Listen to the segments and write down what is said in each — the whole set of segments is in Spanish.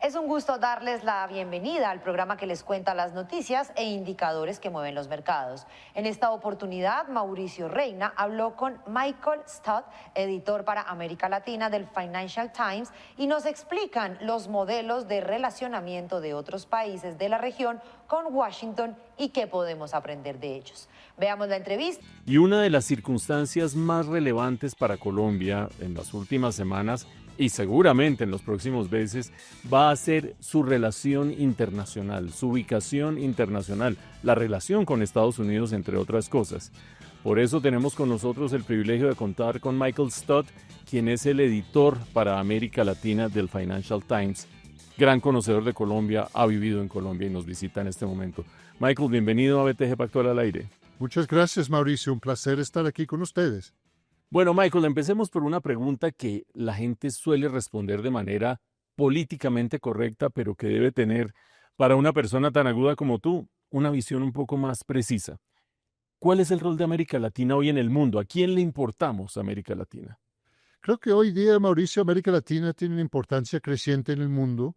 Es un gusto darles la bienvenida al programa que les cuenta las noticias e indicadores que mueven los mercados. En esta oportunidad, Mauricio Reina habló con Michael Stott, editor para América Latina del Financial Times, y nos explican los modelos de relacionamiento de otros países de la región con Washington y qué podemos aprender de ellos. Veamos la entrevista. Y una de las circunstancias más relevantes para Colombia en las últimas semanas y seguramente en los próximos meses va a ser su relación internacional, su ubicación internacional, la relación con Estados Unidos, entre otras cosas. Por eso tenemos con nosotros el privilegio de contar con Michael Stott, quien es el editor para América Latina del Financial Times, gran conocedor de Colombia, ha vivido en Colombia y nos visita en este momento. Michael, bienvenido a BTG Pactual al aire. Muchas gracias, Mauricio. Un placer estar aquí con ustedes. Bueno, Michael, empecemos por una pregunta que la gente suele responder de manera políticamente correcta, pero que debe tener, para una persona tan aguda como tú, una visión un poco más precisa. ¿Cuál es el rol de América Latina hoy en el mundo? ¿A quién le importamos América Latina? Creo que hoy día, Mauricio, América Latina tiene una importancia creciente en el mundo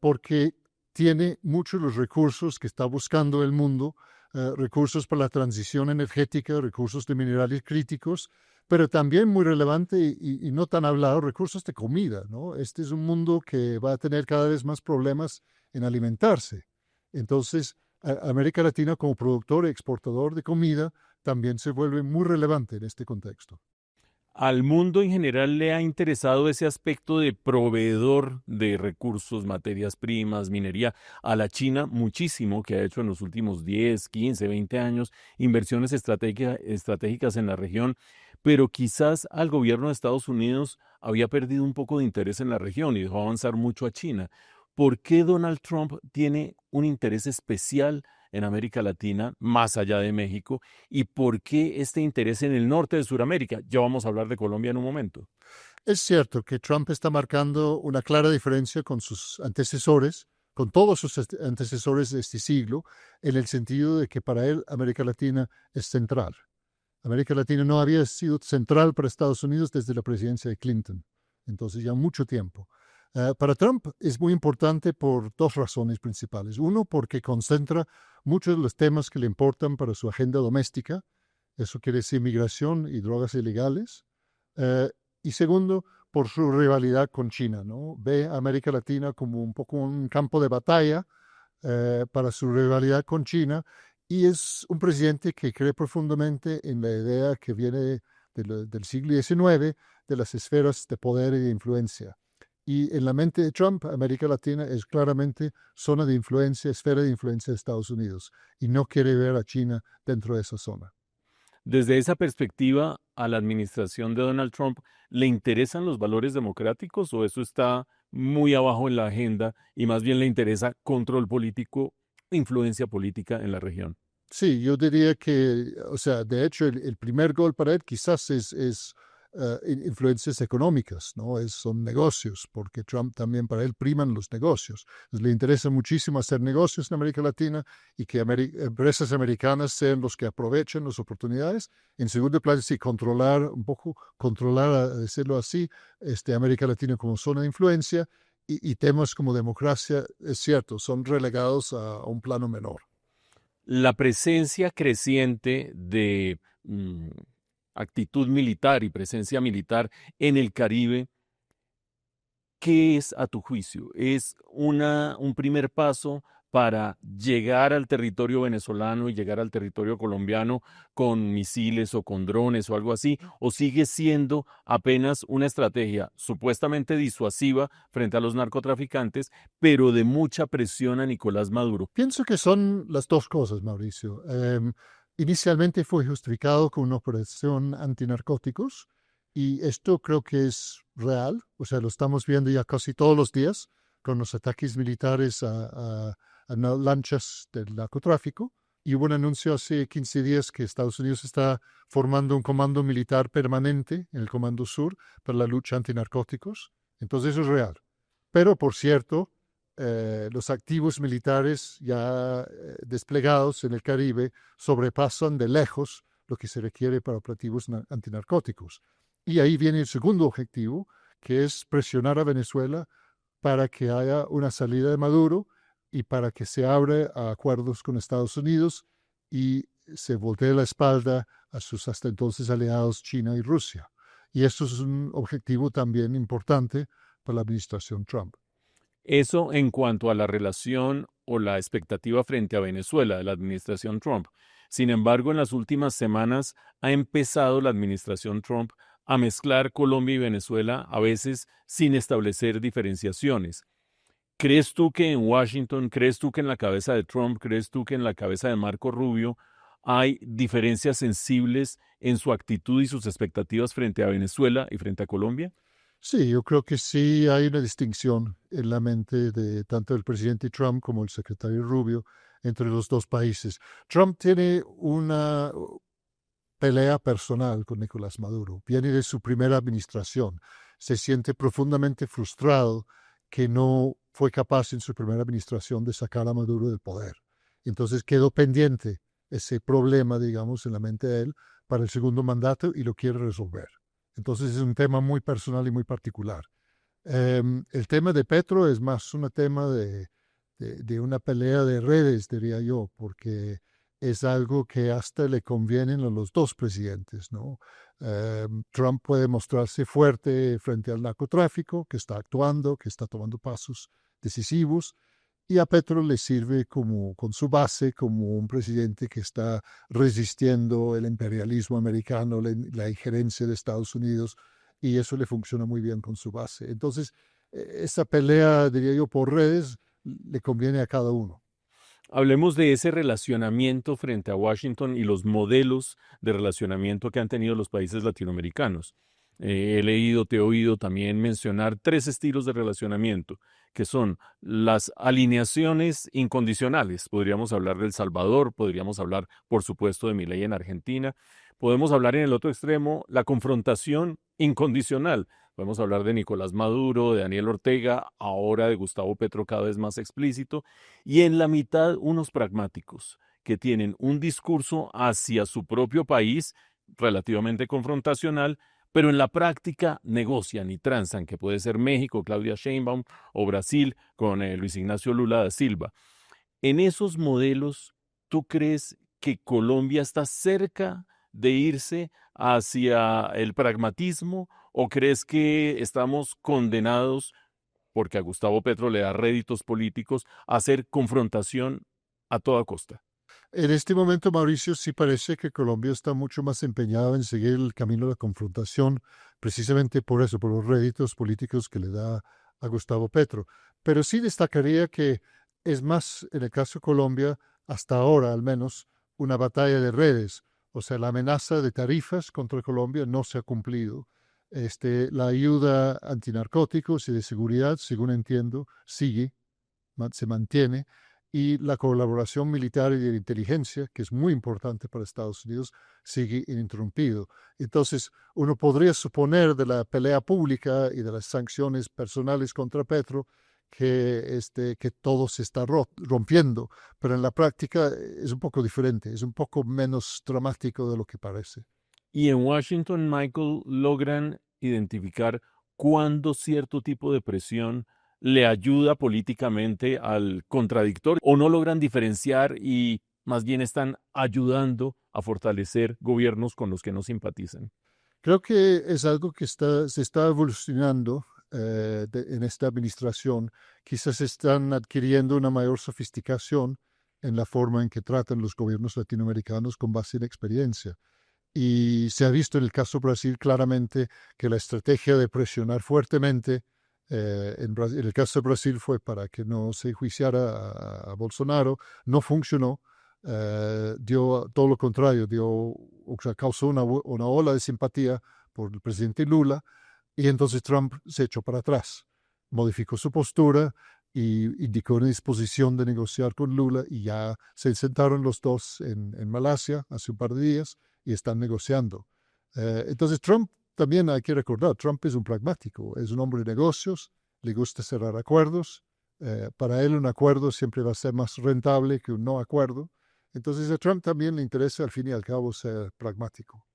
porque tiene muchos de los recursos que está buscando el mundo, recursos para la transición energética, recursos de minerales críticos, pero también muy relevante y no tan hablado, recursos de comida, ¿no? Este es un mundo que va a tener cada vez más problemas en alimentarse. Entonces, América Latina como productor y exportador de comida también se vuelve muy relevante en este contexto. ¿Al mundo en general le ha interesado ese aspecto de proveedor de recursos, materias primas, minería? A la China muchísimo, que ha hecho en los últimos 10, 15, 20 años inversiones estratégicas en la región, pero quizás al gobierno de Estados Unidos había perdido un poco de interés en la región y dejó avanzar mucho a China. ¿Por qué Donald Trump tiene un interés especial en América Latina, más allá de México? ¿Y por qué este interés en el norte de Sudamérica? Ya vamos a hablar de Colombia en un momento. Es cierto que Trump está marcando una clara diferencia con sus antecesores, con todos sus antecesores de este siglo, en el sentido de que para él América Latina es central. América Latina no había sido central para Estados Unidos desde la presidencia de Clinton, entonces ya mucho tiempo. Para Trump es muy importante por dos razones principales. Uno, porque concentra muchos de los temas que le importan para su agenda doméstica. Eso quiere decir migración y drogas ilegales. Y segundo, por su rivalidad con China, ¿no? Ve a América Latina como un poco un campo de batalla para su rivalidad con China. Y es un presidente que cree profundamente en la idea que viene del siglo XIX, de las esferas de poder y de influencia. Y en la mente de Trump, América Latina es claramente zona de influencia, esfera de influencia de Estados Unidos, y no quiere ver a China dentro de esa zona. Desde esa perspectiva, ¿a la administración de Donald Trump le interesan los valores democráticos o eso está muy abajo en la agenda y más bien le interesa control político, influencia política en la región? Sí, yo diría que, o sea, de hecho, el primer gol para él quizás es influencias económicas, ¿no? Son negocios, porque Trump también para él priman los negocios. Entonces, le interesa muchísimo hacer negocios en América Latina y que empresas americanas sean los que aprovechen las oportunidades. En segundo plano, sí, controlar, a decirlo así, América Latina como zona de influencia y temas como democracia, es cierto, son relegados a un plano menor. La presencia creciente de actitud militar y presencia militar en el Caribe, ¿qué es a tu juicio? ¿Es un primer paso para llegar al territorio venezolano y llegar al territorio colombiano con misiles o con drones o algo así? ¿O sigue siendo apenas una estrategia supuestamente disuasiva frente a los narcotraficantes, pero de mucha presión a Nicolás Maduro? Pienso que son las dos cosas, Mauricio. Inicialmente fue justificado con una operación antinarcóticos y esto creo que es real, o sea, lo estamos viendo ya casi todos los días con los ataques militares a lanchas del narcotráfico. Y hubo un anuncio hace 15 días que Estados Unidos está formando un comando militar permanente en el Comando Sur para la lucha antinarcóticos. Entonces eso es real. Pero, por cierto, los activos militares ya desplegados en el Caribe sobrepasan de lejos lo que se requiere para operativos antinarcóticos. Y ahí viene el segundo objetivo, que es presionar a Venezuela para que haya una salida de Maduro y para que se abra a acuerdos con Estados Unidos y se voltee la espalda a sus hasta entonces aliados China y Rusia. Y eso es un objetivo también importante para la administración Trump. Eso en cuanto a la relación o la expectativa frente a Venezuela de la administración Trump. Sin embargo, en las últimas semanas ha empezado la administración Trump a mezclar Colombia y Venezuela, a veces sin establecer diferenciaciones. ¿Crees tú que en Washington, crees tú que en la cabeza de Trump, crees tú que en la cabeza de Marco Rubio hay diferencias sensibles en su actitud y sus expectativas frente a Venezuela y frente a Colombia? Sí, yo creo que sí hay una distinción en la mente de tanto el presidente Trump como el secretario Rubio entre los dos países. Trump tiene una pelea personal con Nicolás Maduro. Viene de su primera administración. Se siente profundamente frustrado que no fue capaz en su primera administración de sacar a Maduro del poder. Entonces quedó pendiente ese problema, digamos, en la mente de él para el segundo mandato y lo quiere resolver. Entonces es un tema muy personal y muy particular. El tema de Petro es más un tema de una pelea de redes, diría yo, porque es algo que hasta le convienen a los dos presidentes, ¿no? Trump puede mostrarse fuerte frente al narcotráfico, que está actuando, que está tomando pasos decisivos, y a Petro le sirve como, con su base como un presidente que está resistiendo el imperialismo americano, la injerencia de Estados Unidos, y eso le funciona muy bien con su base. Entonces, esa pelea, diría yo, por redes, le conviene a cada uno. Hablemos de ese relacionamiento frente a Washington y los modelos de relacionamiento que han tenido los países latinoamericanos. He leído, te he oído también mencionar 3 estilos de relacionamiento, que son las alineaciones incondicionales. Podríamos hablar de El Salvador, podríamos hablar, por supuesto, de Milei en Argentina. Podemos hablar en el otro extremo, la confrontación incondicional. Podemos hablar de Nicolás Maduro, de Daniel Ortega, ahora de Gustavo Petro cada vez más explícito, y en la mitad unos pragmáticos que tienen un discurso hacia su propio país relativamente confrontacional, pero en la práctica negocian y transan, que puede ser México, Claudia Sheinbaum, o Brasil con Luis Ignacio Lula da Silva. En esos modelos, ¿tú crees que Colombia está cerca de irse hacia el pragmatismo o crees que estamos condenados, porque a Gustavo Petro le da réditos políticos, a hacer confrontación a toda costa? En este momento, Mauricio, sí parece que Colombia está mucho más empeñada en seguir el camino de la confrontación, precisamente por eso, por los réditos políticos que le da a Gustavo Petro. Pero sí destacaría que es más, en el caso de Colombia, hasta ahora al menos, una batalla de redes. O sea, la amenaza de tarifas contra Colombia no se ha cumplido. La ayuda antinarcóticos y de seguridad, según entiendo, sigue, se mantiene, y la colaboración militar y de inteligencia, que es muy importante para Estados Unidos, sigue ininterrumpido. Entonces, uno podría suponer de la pelea pública y de las sanciones personales contra Petro que todo se está rompiendo, pero en la práctica es un poco diferente, es un poco menos dramático de lo que parece. Y en Washington, Michael, logran identificar cuándo cierto tipo de presión le ayuda políticamente al contradictor o no logran diferenciar y más bien están ayudando a fortalecer gobiernos con los que no simpatizan. Creo que es algo que se está evolucionando en esta administración. Quizás están adquiriendo una mayor sofisticación en la forma en que tratan los gobiernos latinoamericanos con base en experiencia. Y se ha visto en el caso de Brasil claramente que la estrategia de presionar fuertemente en el caso de Brasil fue para que no se enjuiciara a Bolsonaro, no funcionó, dio todo lo contrario, o sea, causó una ola de simpatía por el presidente Lula y entonces Trump se echó para atrás, modificó su postura y indicó una disposición de negociar con Lula y ya se sentaron los dos en Malasia hace un par de días y están negociando. Entonces Trump también hay que recordar, Trump es un pragmático, es un hombre de negocios, le gusta cerrar acuerdos. Para él un acuerdo siempre va a ser más rentable que un no acuerdo. Entonces a Trump también le interesa al fin y al cabo ser pragmático.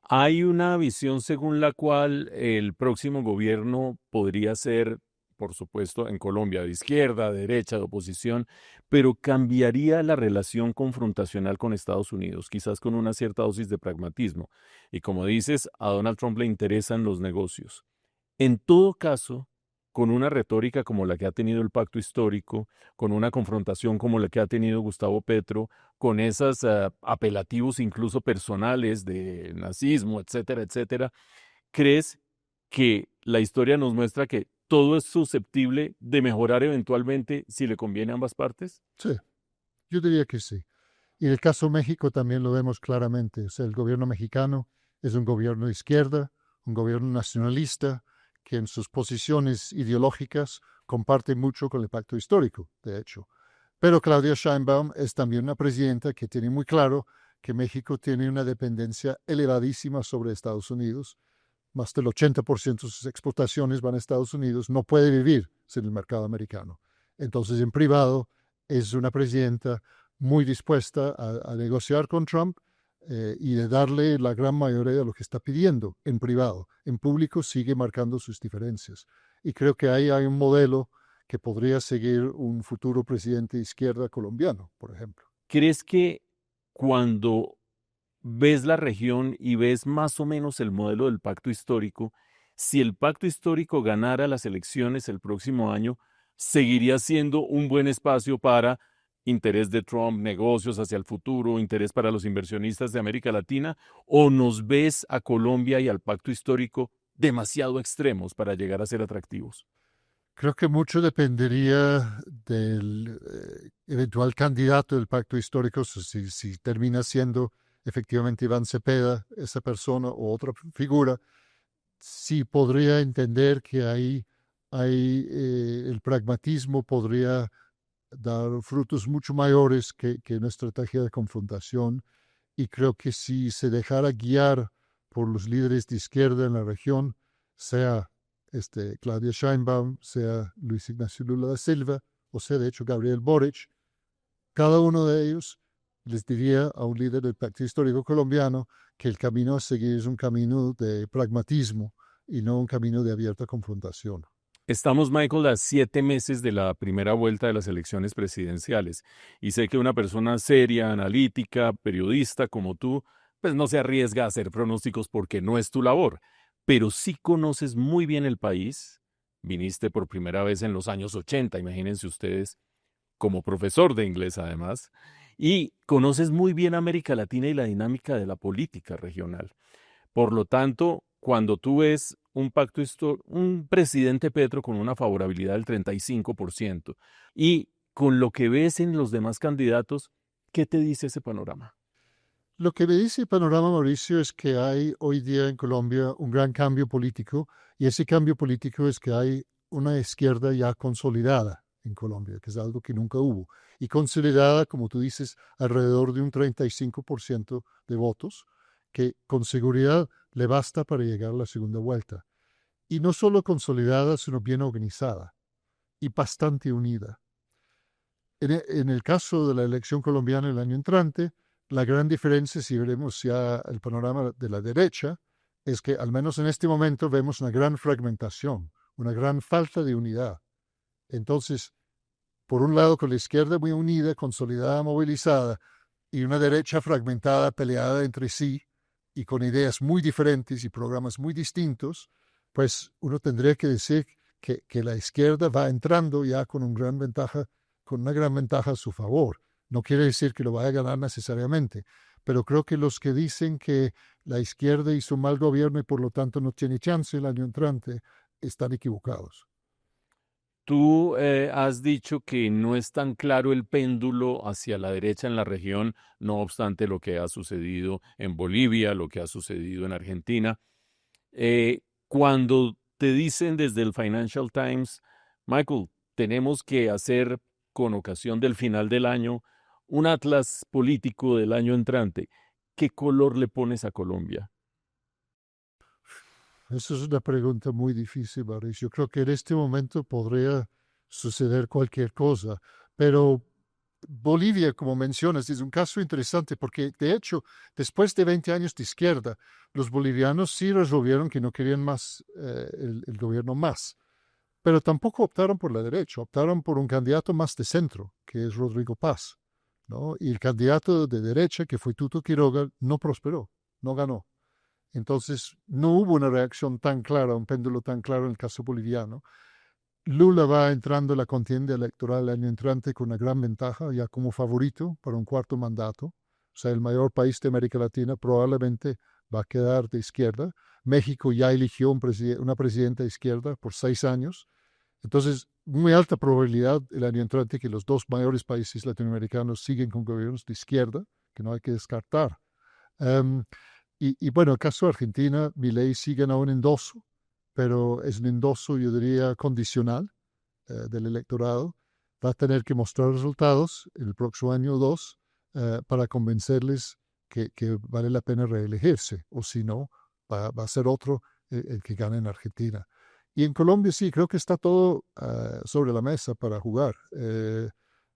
Hay una visión según la cual el próximo gobierno podría ser, por supuesto, en Colombia, de izquierda, de derecha, de oposición, pero cambiaría la relación confrontacional con Estados Unidos, quizás con una cierta dosis de pragmatismo. Y como dices, a Donald Trump le interesan los negocios. En todo caso, con una retórica como la que ha tenido el pacto histórico, con una confrontación como la que ha tenido Gustavo Petro, con esos apelativos incluso personales de nazismo, etcétera, etcétera, ¿crees que la historia nos muestra que todo es susceptible de mejorar eventualmente si le conviene a ambas partes? Sí, yo diría que sí. Y en el caso de México también lo vemos claramente. O sea, el gobierno mexicano es un gobierno de izquierda, un gobierno nacionalista, que en sus posiciones ideológicas comparte mucho con el pacto histórico, de hecho. Pero Claudia Sheinbaum es también una presidenta que tiene muy claro que México tiene una dependencia elevadísima sobre Estados Unidos. Más del 80% de sus exportaciones van a Estados Unidos. No puede vivir sin el mercado americano. Entonces, en privado, es una presidenta muy dispuesta a negociar con Trump y de darle la gran mayoría de lo que está pidiendo en privado. En público sigue marcando sus diferencias. Y creo que ahí hay un modelo que podría seguir un futuro presidente de izquierda colombiano, por ejemplo. ¿Crees que cuando ves la región y ves más o menos el modelo del pacto histórico, si el pacto histórico ganara las elecciones el próximo año, seguiría siendo un buen espacio para interés de Trump, negocios hacia el futuro, interés para los inversionistas de América Latina, o nos ves a Colombia y al pacto histórico demasiado extremos para llegar a ser atractivos? Creo que mucho dependería del eventual candidato del pacto histórico, si termina siendo efectivamente Iván Cepeda, esa persona o otra figura, sí podría entender que ahí el pragmatismo podría dar frutos mucho mayores que una estrategia de confrontación. Y creo que si se dejara guiar por los líderes de izquierda en la región, sea Claudia Sheinbaum, sea Luis Ignacio Lula da Silva, o sea, de hecho, Gabriel Boric, cada uno de ellos les diría a un líder del Pacto Histórico Colombiano que el camino a seguir es un camino de pragmatismo y no un camino de abierta confrontación. Estamos, Michael, a 7 meses de la primera vuelta de las elecciones presidenciales y sé que una persona seria, analítica, periodista como tú, pues no se arriesga a hacer pronósticos porque no es tu labor, pero sí conoces muy bien el país. Viniste por primera vez en los años 80, imagínense ustedes, como profesor de inglés además, y conoces muy bien América Latina y la dinámica de la política regional. Por lo tanto, cuando tú ves un presidente Petro con una favorabilidad del 35% y con lo que ves en los demás candidatos, ¿qué te dice ese panorama? Lo que me dice el panorama, Mauricio, es que hay hoy día en Colombia un gran cambio político y ese cambio político es que hay una izquierda ya consolidada en Colombia, que es algo que nunca hubo. Y consolidada, como tú dices, alrededor de un 35% de votos, que con seguridad le basta para llegar a la segunda vuelta. Y no solo consolidada, sino bien organizada y bastante unida. En el caso de la elección colombiana el año entrante, la gran diferencia, si veremos ya el panorama de la derecha, es que al menos en este momento vemos una gran fragmentación, una gran falta de unidad. Entonces, por un lado, con la izquierda muy unida, consolidada, movilizada, y una derecha fragmentada, peleada entre sí, y con ideas muy diferentes y programas muy distintos, pues uno tendría que decir que la izquierda va entrando ya con una gran ventaja a su favor. No quiere decir que lo vaya a ganar necesariamente, pero creo que los que dicen que la izquierda hizo un mal gobierno y por lo tanto no tiene chance el año entrante, están equivocados. Tú has dicho que no es tan claro el péndulo hacia la derecha en la región, no obstante lo que ha sucedido en Bolivia, lo que ha sucedido en Argentina. Cuando te dicen desde el Financial Times, Michael, tenemos que hacer con ocasión del final del año un atlas político del año entrante, ¿qué color le pones a Colombia? Esa es una pregunta muy difícil, Mauricio. Yo creo que en este momento podría suceder cualquier cosa, pero Bolivia, como mencionas, es un caso interesante porque, de hecho, después de 20 años de izquierda, los bolivianos sí resolvieron que no querían más el gobierno más. pero tampoco optaron por la derecha, optaron por un candidato más de centro, que es Rodrigo Paz, ¿no? Y el candidato de derecha, que fue Tuto Quiroga, no prosperó, no ganó. Entonces, no hubo una reacción tan clara, un péndulo tan claro en el caso boliviano. Lula va entrando en la contienda electoral el año entrante con una gran ventaja, ya como favorito para un cuarto mandato. O sea, el mayor país de América Latina probablemente va a quedar de izquierda. México ya eligió una presidenta de izquierda por 6 años. Entonces, muy alta probabilidad el año entrante que los dos mayores países latinoamericanos siguen con gobiernos de izquierda, que no hay que descartar. Y bueno, el caso de Argentina, Milei sigue en un endoso, pero es un endoso, yo diría, condicional del electorado. Va a tener que mostrar resultados el próximo año o dos para convencerles que vale la pena reelegirse, o si no, va a ser otro el que gane en Argentina. Y en Colombia sí, creo que está todo sobre la mesa para jugar.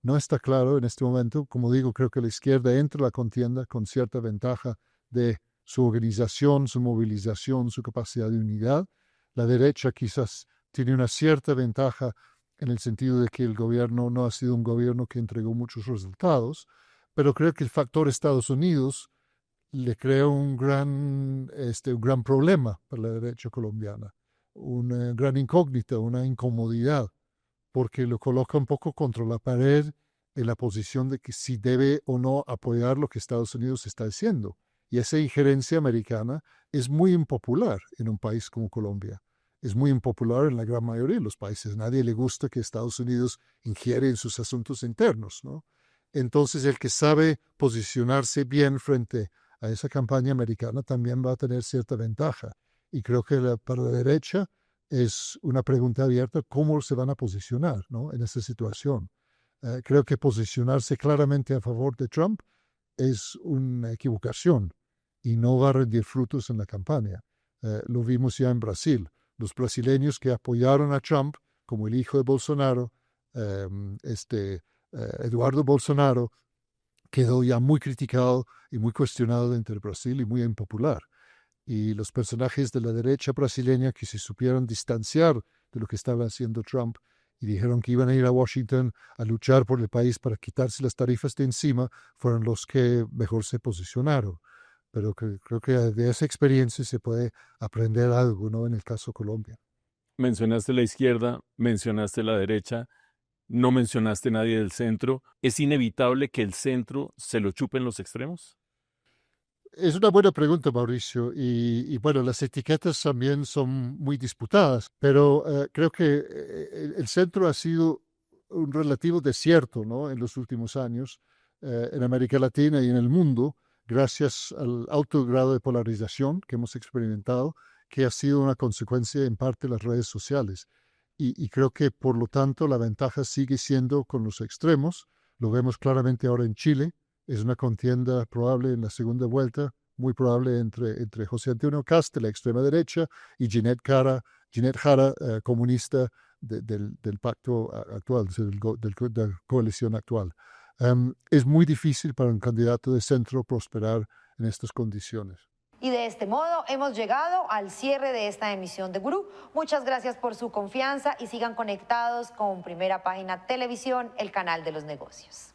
No está claro en este momento. Como digo, creo que la izquierda entra a la contienda con cierta ventaja de su organización, su movilización, su capacidad de unidad. La derecha quizás tiene una cierta ventaja en el sentido de que el gobierno no ha sido un gobierno que entregó muchos resultados, pero creo que el factor Estados Unidos le crea un gran problema para la derecha colombiana, una gran incógnita, una incomodidad, porque lo coloca un poco contra la pared en la posición de que si debe o no apoyar lo que Estados Unidos está haciendo. Y esa injerencia americana es muy impopular en un país como Colombia. Es muy impopular en la gran mayoría de los países. A nadie le gusta que Estados Unidos ingiere en sus asuntos internos, ¿no? Entonces, el que sabe posicionarse bien frente a esa campaña americana también va a tener cierta ventaja. Y creo que para la derecha es una pregunta abierta cómo se van a posicionar, ¿no?, en esa situación. Creo que posicionarse claramente a favor de Trump es una equivocación y no va a rendir frutos en la campaña. Lo vimos ya en Brasil. Los brasileños que apoyaron a Trump, como el hijo de Bolsonaro, Eduardo Bolsonaro, quedó ya muy criticado y muy cuestionado entre Brasil y muy impopular. Y los personajes de la derecha brasileña que se supieron distanciar de lo que estaba haciendo Trump y dijeron que iban a ir a Washington a luchar por el país para quitarse las tarifas de encima, fueron los que mejor se posicionaron. Pero creo que de esa experiencia se puede aprender algo, ¿no?, en el caso Colombia. Mencionaste la izquierda, mencionaste la derecha, no mencionaste nadie del centro. ¿Es inevitable que el centro se lo chupen los extremos? Es una buena pregunta, Mauricio, y bueno, las etiquetas también son muy disputadas, pero creo que el centro ha sido un relativo desierto, ¿no?, en los últimos años en América Latina y en el mundo, gracias al alto grado de polarización que hemos experimentado, que ha sido una consecuencia en parte de las redes sociales. Y creo que, por lo tanto, la ventaja sigue siendo con los extremos. Lo vemos claramente ahora en Chile. Es una contienda probable en la segunda vuelta, muy probable entre José Antonio Kast, de la extrema derecha, y Ginette Jara, comunista del pacto actual, de la coalición actual. Es muy difícil para un candidato de centro prosperar en estas condiciones. Y de este modo hemos llegado al cierre de esta emisión de Gurú. Muchas gracias por su confianza y sigan conectados con Primera Página Televisión, el canal de los negocios.